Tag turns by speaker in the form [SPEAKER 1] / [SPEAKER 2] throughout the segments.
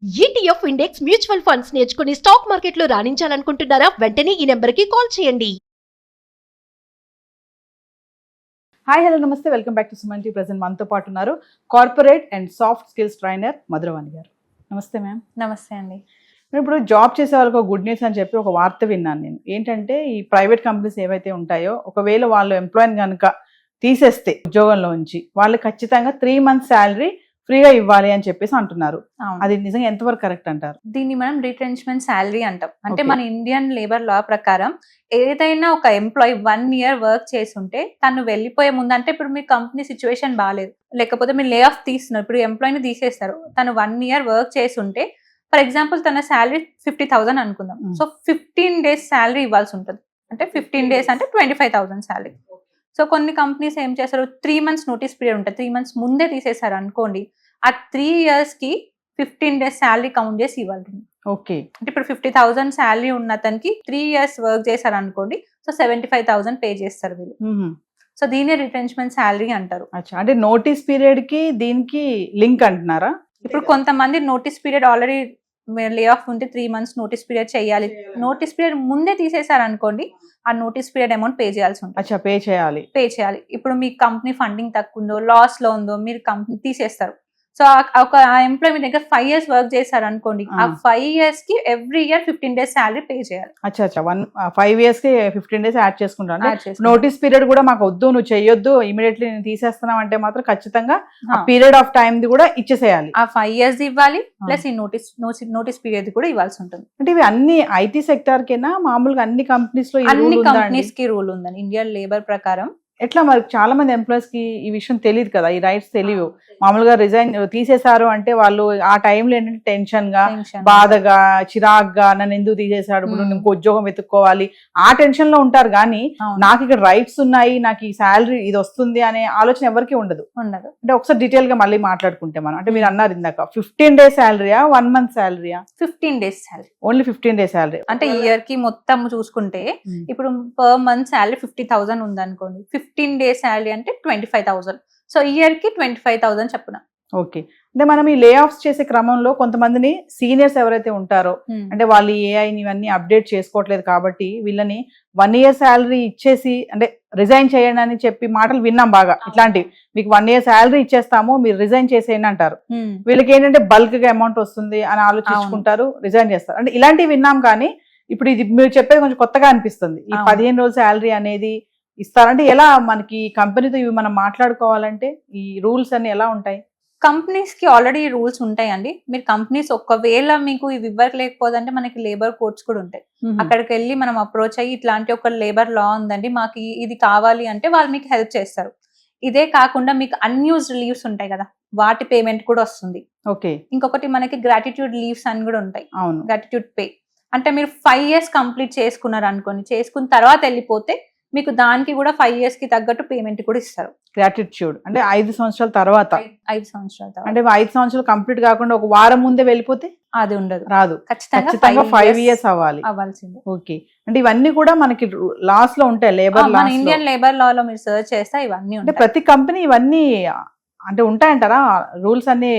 [SPEAKER 1] ETF index mutual funds నేర్చుకుని stock మార్కెట్లో రాణించాలనుకుంటున్నారా? వెంటనే ఈ నెంబర్కి కాల్ చేయండి.
[SPEAKER 2] హాయ్ హలో నమస్తే, welcome back to Suman T. Present మనతో పాటు ఉన్నారు corporate and soft skills trainer Madhuravani గారు. నమస్తే మ్యామ్.
[SPEAKER 3] నమస్తే అండి.
[SPEAKER 2] ఇప్పుడు జాబ్ చేసే వాళ్ళకి ఒక గుడ్ న్యూస్ అని చెప్పి ఒక వార్త విన్నాను నేను. ఏంటంటే ఈ ప్రైవేట్ కంపెనీస్ ఏవైతే ఉంటాయో ఒకవేళ వాళ్ళు ఎంప్లాయీని కనుక తీసేస్తే ఉద్యోగంలో ఉంచి వాళ్ళు ఖచ్చితంగా 3 months శాలరీ ఫ్రీగా ఇవ్వాలి అని చెప్పేసి అంటున్నారు. అది నిజంగా ఎంతవరకు కరెక్ట్ అంటారు?
[SPEAKER 3] దీన్ని మనం రిటెన్చ్మెంట్ శాలరీ అంటాం. అంటే మన ఇండియన్ లేబర్ లా ప్రకారం ఏదైనా ఒక ఎంప్లాయీ 1 year వర్క్ చేస్తుంటే తను వెళ్ళిపోయే ముందు, అంటే ఇప్పుడు మీ కంపెనీ సిచ్యువేషన్ బాగాలేదు, లేకపోతే మీరు లే ఆఫ్ తీస్తున్నారు, ఇప్పుడు ఎంప్లాయీని తీసేస్తారు, తను 1 year వర్క్ చేస్తుంటే ఫర్ ఎగ్జాంపుల్ తన శాలరీ 50,000 అనుకుందాం. సో 15 days శాలరీ ఇవ్వాల్సి ఉంటుంది. అంటే 15 days అంటే 25,000 శాలరీ. సో కొన్ని కంపెనీస్ ఏం చేస్తారు, 3 months నోటీస్ పీరియడ్ ఉంటుంది, 3 months ముందే తీసేశారు అనుకోండి, ఆ 3 years కి 15 days శాలరీ కౌంట్ చేసి ఇవ్వాలి.
[SPEAKER 2] ఓకే,
[SPEAKER 3] అంటే ఇప్పుడు 50,000 శాలరీ ఉన్న అతనికి 3 years వర్క్ చేశారు అనుకోండి, సో 75,000 పే చేస్తారు వీళ్ళు. సో దీన్ని రిటెన్చ్మెంట్ శాలరీ అంటారు.
[SPEAKER 2] అంటే నోటీస్ పీరియడ్ కి దీనికి లింక్ అంటున్నారా?
[SPEAKER 3] ఇప్పుడు కొంతమంది notice period already lay off ఉంటే 3 months నోటీస్ పీరియడ్ చేయాలి, నోటీస్ పీరియడ్ ముందే తీసేశారు అనుకోండి, ఆ నోటీస్ పీరియడ్ అమౌంట్ పే చేయాల్సి ఉంటుంది. పే చేయాలి. ఇప్పుడు మీ కంపెనీ ఫండింగ్ తక్కువ ఉందో, లాస్ లో ఉందో, మీరు కంపెనీ తీసేస్తారు. సో ఒక ఎంప్లాయీ మీ దగ్గర 5 years వర్క్ చేశారు అనుకోండి, ఆ 5 years కి every year 15 days salary pay చేయాలి.
[SPEAKER 2] 5 years కి 15 days యాడ్ చేసుకుంటాను. నోటీస్ పీరియడ్ కూడా మాకు వద్దు, నువ్వు చెయ్యొద్దు, ఇమీడియట్లీ నేను తీసేస్తున్నావు అంటే మాత్రం ఖచ్చితంగా పీరియడ్ ఆఫ్ టైం ది కూడా ఇచ్చేసేయాలి.
[SPEAKER 3] ఆ 5 years ఇవ్వాలి, ప్లస్ ఈ నోటీస్ పీరియడ్ కూడా ఇవ్వాల్సి ఉంటుంది.
[SPEAKER 2] అంటే ఇవి అన్ని ఐటీ సెక్టార్ కినా మామూలుగా అన్ని కంపెనీస్ లో
[SPEAKER 3] అన్ని కంపెనీస్ కి రూల్ ఉందండి ఇండియన్ లేబర్ ప్రకారం.
[SPEAKER 2] ఎట్లా మరి చాలా మంది ఎంప్లాయీస్ కి ఈ విషయం తెలియదు కదా, ఈ రైట్స్ తెలియవు. మామూలుగా రిజైన్ తీసేశారు అంటే వాళ్ళు ఆ టైంలో ఏంటంటే టెన్షన్ గా, బాధగా, చిరాగ్గా, నన్ను ఎందుకు తీసేశాడు, ఇప్పుడు ఇంకో ఉద్యోగం వెతుక్కోవాలి, ఆ టెన్షన్ లో ఉంటారు. కానీ నాకు ఇక్కడ రైట్స్ ఉన్నాయి, నాకు ఈ శాలరీ ఇది వస్తుంది అనే ఆలోచన ఎవరికి ఉండదు. అంటే ఒకసారి డీటెయిల్ గా మళ్ళీ మాట్లాడుకుంటే మనం, అంటే మీరు అన్నారు ఇందాక 15 days శాలరీయా, 1 month శాలరీయా?
[SPEAKER 3] 15 days salary.
[SPEAKER 2] Only 15 days salary.
[SPEAKER 3] అంటే ఇయర్ కి మొత్తం చూసుకుంటే ఇప్పుడు పర్ మంత్ శాలరీ 50,000 ఉంది అనుకోండి, 15 days శాలరీ అంటే 25,000. సో ఇయర్ కి 25,000 చెప్పున.
[SPEAKER 2] ఓకే, అంటే మనం ఈ లే ఆఫ్స్ చేసే క్రమంలో కొంతమందిని సీనియర్స్ ఎవరైతే ఉంటారో, అంటే వాళ్ళు ఏఐని ఇవన్నీ అప్డేట్ చేసుకోవట్లేదు కాబట్టి వీళ్ళని 1 year శాలరీ ఇచ్చేసి, అంటే రిజైన్ చేయండి అని చెప్పి మాటలు విన్నాం బాగా. ఇట్లాంటివి మీకు 1 year శాలరీ ఇచ్చేస్తాము, మీరు రిజైన్ చేసేయండి అంటారు. వీళ్ళకి ఏంటంటే బల్క్ గా అమౌంట్ వస్తుంది అని ఆలోచించుకుంటారు, రిజైన్ చేస్తారు. అంటే ఇలాంటివి విన్నాం. కానీ ఇప్పుడు ఇది మీరు చెప్పేది కొంచెం కొత్తగా అనిపిస్తుంది. ఈ 15 రోజుల శాలరీ అనేది ఇస్తారంటే ఎలా, మనకి కంపెనీతో ఇవి మనం మాట్లాడుకోవాలంటే ఈ రూల్స్ అన్ని ఎలా ఉంటాయి?
[SPEAKER 3] కంపెనీస్ కి ఆల్రెడీ రూల్స్ ఉంటాయండి. మీరు కంపెనీస్ ఒకవేళ మీకు ఇవి ఇవ్వలేకపోదంటే మనకి లేబర్ కోర్ట్స్ కూడా ఉంటాయి. అక్కడికి వెళ్ళి మనం అప్రోచ్ అయ్యి ఇట్లాంటి ఒక లేబర్ లా ఉందండి, మాకు ఇది కావాలి అంటే వాళ్ళు మీకు హెల్ప్ చేస్తారు. ఇదే కాకుండా మీకు అన్యూజ్డ్ లీవ్స్ ఉంటాయి కదా, వాటి పేమెంట్ కూడా వస్తుంది.
[SPEAKER 2] ఓకే,
[SPEAKER 3] ఇంకొకటి మనకి గ్రాటిట్యూడ్ లీవ్స్ అని కూడా ఉంటాయి.
[SPEAKER 2] అవును,
[SPEAKER 3] గ్రాటిట్యూడ్ పే అంటే మీరు 5 years కంప్లీట్ చేసుకున్నారు అనుకోండి, చేసుకున్న తర్వాత వెళ్ళిపోతే మీకు దానికి కూడా 5 years కి తగ్గట్టు పేమెంట్ కూడా ఇస్తారు.
[SPEAKER 2] గ్రాటిట్యూడ్ అంటే 5 సంవత్సరాల తర్వాత.
[SPEAKER 3] 5 సంవత్సరాల తర్వాత
[SPEAKER 2] అంటే 5 సంవత్సరాలు కంప్లీట్ కాకుండా ఒక వారం ముందే వెళ్ళిపోతే
[SPEAKER 3] అది ఉండదు,
[SPEAKER 2] రాదు. ఖచ్చితంగా 5 years
[SPEAKER 3] అవ్వాల్సిందే.
[SPEAKER 2] ఓకే, అంటే ఇవన్నీ కూడా మనకి లాస్ లో ఉంటాయి, labour law.
[SPEAKER 3] Indian labour law లో మీరు సర్చ్ చేస్తే ఇవన్నీ
[SPEAKER 2] అంటే ప్రతి కంపెనీ ఇవన్నీ అంటే ఉంటాయంటారా? రూల్స్ అన్ని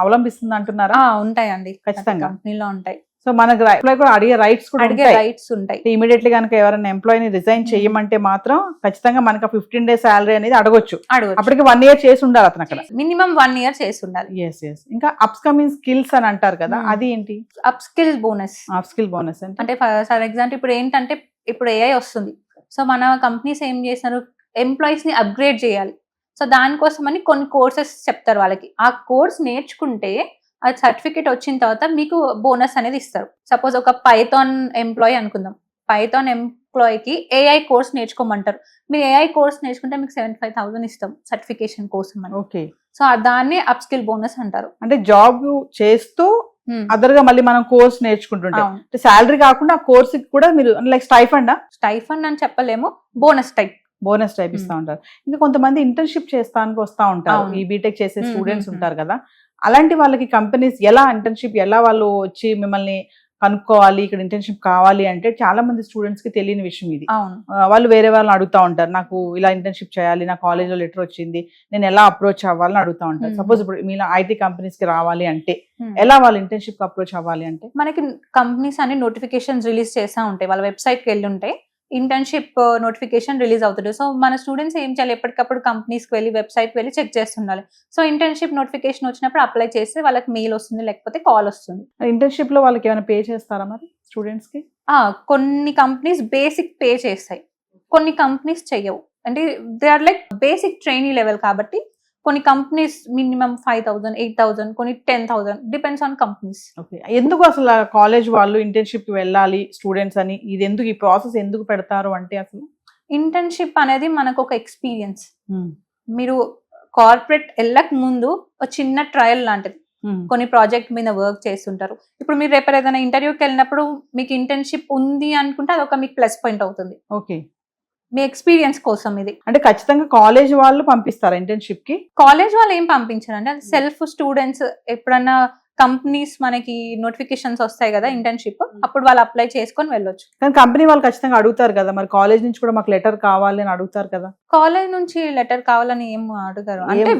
[SPEAKER 2] అవలంబిస్తుంది అంటున్నారా?
[SPEAKER 3] ఉంటాయండి, ఖచ్చితంగా కంపెనీలో ఉంటాయి.
[SPEAKER 2] సో మనకు ఎంప్లాయ్ కూడా అడిగే రైట్స్
[SPEAKER 3] ఉంటాయి.
[SPEAKER 2] ఇమీడియట్లీ కనుక ఎవరైనా ఎంప్లాయీని రిజైన్ చేయమంటే మాత్రం ఖచ్చితంగా మనకు 15 days శాలరీ అనేది అడగొచ్చు. అప్పటికి 1 year చేసి ఉండాలి అతను అక్కడ,
[SPEAKER 3] మినిమం 1 year చేసి ఉండాలి.
[SPEAKER 2] ఇంకా అప్కమింగ్ స్కిల్స్ అని అంటారు కదా, అది ఏంటి?
[SPEAKER 3] అప్ స్కిల్ బోనస్ అంటే ఫర్ ఎగ్జాంపుల్ ఇప్పుడు ఏంటంటే ఇప్పుడు ఏఐ వస్తుంది. సో మన కంపెనీస్ ఏం చేస్తారు, ఎంప్లాయీస్ ని అప్గ్రేడ్ చేయాలి. సో దానికోసం అని కొన్ని కోర్సెస్ చెప్తారు వాళ్ళకి. ఆ కోర్స్ నేర్చుకుంటే ఆ సర్టిఫికేట్ వచ్చిన తర్వాత మీకు బోనస్ అనేది ఇస్తారు. సపోజ్ ఒక పైథాన్ ఎంప్లాయీ అనుకుందాం, పైథాన్ ఎంప్లాయీకి ఏఐ కోర్స్ నేర్చుకోమంటారు. మీరు ఏఐ కోర్స్ నేర్చుకుంటే మీకు 75,000 ఇస్తాం సర్టిఫికేషన్ కోసం అని.
[SPEAKER 2] ఓకే,
[SPEAKER 3] సో దాన్ని అప్ స్కిల్ బోనస్ అంటారు.
[SPEAKER 2] అంటే జాబ్ చేస్తూ అదర్ గా మళ్ళీ మనం కోర్స్ నేర్చుకుంటుంటే శాలరీ కాకుండా ఆ కోర్స్ కూడా మీరు లైక్ స్టైఫండ్
[SPEAKER 3] అని చెప్పలేము, బోనస్
[SPEAKER 2] టైప్ ఇస్తా ఉంటారు. ఇంకా కొంతమంది ఇంటర్న్షిప్ చేస్తానికి వస్తా ఉంటారు, ఈ బీటెక్ చేసే స్టూడెంట్స్ ఉంటారు కదా, అలాంటి వాళ్ళకి కంపెనీస్ ఎలా ఇంటర్న్షిప్ ఎలా వాళ్ళు వచ్చి మిమ్మల్ని కనుక్కోవాలి, ఇక్కడ ఇంటర్న్షిప్ కావాలి అంటే చాలా మంది స్టూడెంట్స్ కి తెలియని విషయం ఇది.
[SPEAKER 3] అవును.
[SPEAKER 2] వాళ్ళు వేరే వాళ్ళని అడుగుతా ఉంటారు, నాకు ఇలా ఇంటర్న్షిప్ చేయాలి, నా కాలేజ్ లో లెటర్ వచ్చింది, నేను ఎలా అప్రోచ్ అవ్వాలని అడుగుతా ఉంటారు. సపోజ్ ఇప్పుడు మీలా ఐటీ కంపెనీస్ కి రావాలి అంటే ఎలా వాళ్ళు ఇంటర్న్షిప్ కి అప్రోచ్ అవ్వాలి అంటే?
[SPEAKER 3] మనకి కంపెనీస్ అన్ని నోటిఫికేషన్స్ రిలీజ్ చేస్తూ ఉంటాయి, వాళ్ళ వెబ్సైట్ కి వెళ్ళి ఉంటే ఇంటర్న్షిప్ నోటిఫికేషన్ రిలీజ్ అవుతుంది. సో మన స్టూడెంట్స్ ఏం చేయాలి, ఎప్పటికప్పుడు కంపెనీస్కి వెళ్ళి వెబ్సైట్ వెళ్ళి చెక్ చేస్తుండాలి. సో ఇంటర్న్షిప్ నోటిఫికేషన్ వచ్చినప్పుడు అప్లై చేస్తే వాళ్ళకి మెయిల్ వస్తుంది, లేకపోతే కాల్ వస్తుంది.
[SPEAKER 2] ఇంటర్న్షిప్ లో వాళ్ళకి ఏమైనా పే చేస్తారా మరి స్టూడెంట్స్ కి?
[SPEAKER 3] కొన్ని కంపెనీస్ బేసిక్ పే చేస్తాయి, కొన్ని కంపెనీస్ చెయ్యవు. అంటే they are like basic trainee level కాబట్టి కొన్ని కంపెనీస్ మినిమం 5,000, 8,000, కొన్ని 10,000, డిపెండ్స్ ఆన్ కంపెనీస్.
[SPEAKER 2] ఓకే, ఎందుకు అసలు కాలేజ్ వాళ్ళు ఇంటర్న్షిప్ కి వెళ్ళాలి స్టూడెంట్స్ అని, ఇది ఎందుకు, ఈ ప్రాసెస్ ఎందుకు పెడతారు అంటే? అసలు
[SPEAKER 3] ఇంటర్న్షిప్ అనేది మనకు ఒక ఎక్స్పీరియన్స్. మీరు కార్పొరేట్ వెళ్ళక ముందు ఒక చిన్న ట్రయల్ లాంటిది, కొన్ని ప్రాజెక్ట్ మీద వర్క్ చేస్తుంటారు. ఇప్పుడు మీరు రేపు ఏదైనా ఇంటర్వ్యూకి వెళ్ళినప్పుడు మీకు ఇంటర్న్షిప్ ఉంది అనుకుంటే అదొక మీకు ప్లస్ పాయింట్ అవుతుంది.
[SPEAKER 2] ఓకే,
[SPEAKER 3] మీ ఎక్స్పీరియన్స్ కోసం ఇది.
[SPEAKER 2] అంటే ఖచ్చితంగా కాలేజ్ వాళ్ళు పంపిస్తారా ఇంటర్న్షిప్ కి?
[SPEAKER 3] కాలేజ్ వాళ్ళు ఏం పంపించారంటే అది సెల్ఫ్ స్టూడెంట్స్, ఎప్పుడన్నా కంపెనీస్ మనకి నోటిఫికేషన్స్ వస్తాయి కదా ఇంటర్న్షిప్, అప్పుడు వాళ్ళు అప్లై చేసుకొని వెళ్ళొచ్చు.
[SPEAKER 2] కానీ కంపెనీ వాళ్ళు ఖచ్చితంగా అడుగుతారు కదా, మరి కాలేజ్ నుంచి కూడా మాకు లెటర్ కావాలి అని అడుగుతారు కదా?
[SPEAKER 3] కాలేజ్ నుంచి లెటర్ కావాలని ఏం అడుగుతారు, అంటే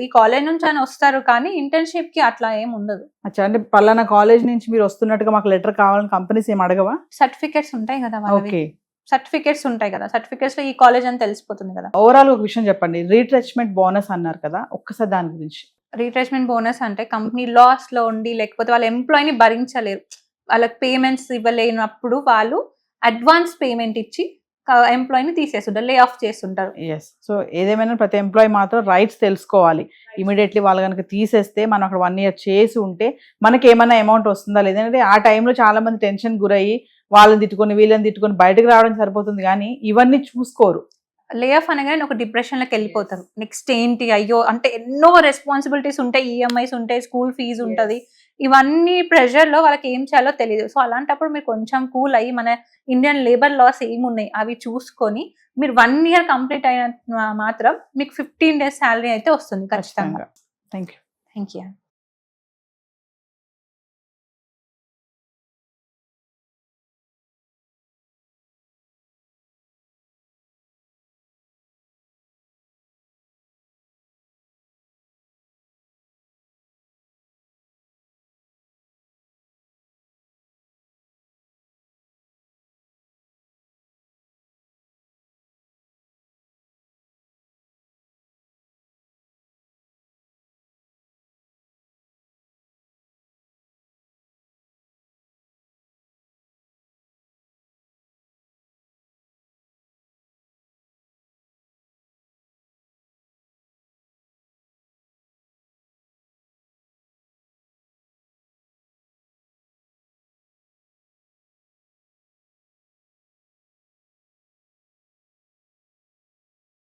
[SPEAKER 3] ఈ కాలేజ్ నుంచి అని వస్తారు, కానీ ఇంటర్న్షిప్ కి అట్లా ఏం ఉండదు.
[SPEAKER 2] అచ్చా, అంటే పలానా కాలేజ్ నుంచి మీరు వస్తున్నట్టుగా మాకు లెటర్ కావాలని కంపెనీస్ ఏం అడగవా?
[SPEAKER 3] సర్టిఫికేట్స్ ఉంటాయి కదా వాళ్ళవి.
[SPEAKER 2] ఓకే,
[SPEAKER 3] సర్టిఫికేట్స్ ఉంటాయి కదా, సర్టిఫికేట్స్ లో ఈ కాలేజ్ అని తెలిసిపోతుంది కదా.
[SPEAKER 2] ఓవరాల్ ఒక విషయం చెప్పండి, రీట్రెచ్మెంట్ బోనస్ అన్నారు కదా, ఒక్కసారి దాని గురించి.
[SPEAKER 3] రీట్రెచ్మెంట్ బోనస్ అంటే కంపెనీ లాస్ లో ఉండి లేకపోతే వాళ్ళ ఎంప్లాయీని భరించలేరు, వాళ్ళకి పేమెంట్స్ ఇవ్వలేనప్పుడు వాళ్ళు అడ్వాన్స్ పేమెంట్ ఇచ్చి ఎంప్లాయీని తీసేస్తుంటారు, లే ఆఫ్ చేస్తుంటారు.
[SPEAKER 2] ఎస్, సో ఏదేమైనా ప్రతి ఎంప్లాయీ మాత్రం రైట్స్ తెలుసుకోవాలి. ఇమీడియట్లీ వాళ్ళు కనుక తీసేస్తే మనం అక్కడ 1 year చేసి ఉంటే మనకి ఏమైనా అమౌంట్ వస్తుందా లేదంటే ఆ టైంలో చాలా మంది టెన్షన్ గురయ్యి వాళ్ళని తిట్టుకొని వీళ్ళని తిట్టుకొని బయటకు రావడం సరిపోతుంది, కానీ ఇవన్నీ చూసుకోరు.
[SPEAKER 3] లే ఆఫ్ అనగానే ఒక డిప్రెషన్ లోకి వెళ్ళిపోతారు. నెక్స్ట్ ఏంటి, అయ్యో అంటే ఎన్నో రెస్పాన్సిబిలిటీస్ ఉంటాయి, ఈఎంఐస్ ఉంటాయి, స్కూల్ ఫీజు ఉంటుంది, ఇవన్నీ ప్రెషర్ లో వాళ్ళకి ఏం చేయాలో తెలియదు. సో అలాంటప్పుడు మీరు కొంచెం కూల్ అయ్యి మన ఇండియన్ లేబర్ లాస్ ఏమున్నాయి అవి చూసుకొని మీరు 1 year కంప్లీట్ అయిన మాత్రం మీకు 15 days శాలరీ అయితే వస్తుంది ఖచ్చితంగా.
[SPEAKER 2] Thank you.
[SPEAKER 3] Thank you.